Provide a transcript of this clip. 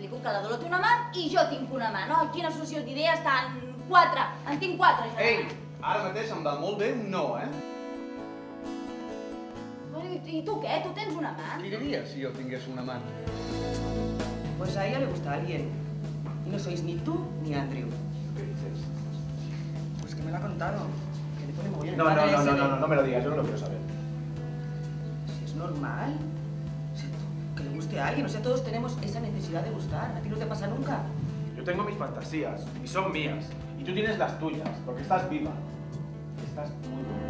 explico que la Dolor té un amant i jo tinc un amant. Oh, quina associació d'idees tan... 4. En tinc 4, jo. Ei, ara mateix em va molt bé un no, I tu què? Tu tens un amant? Què diria si jo tingués un amant? Pues a ella le gusta a alguien. Y no sois ni tú ni Andrew. ¿Qué dices? Pues que me lo ha contado. Que le pone mogollón. No me lo digas, yo no lo quiero saber. Si es normal. Que le guste a alguien. O sea, todos tenemos esa necesidad de gustar. ¿A ti no te pasa nunca? Yo tengo mis fantasías y son mías. Y tú tienes las tuyas, porque estás viva. Estás muy bonita.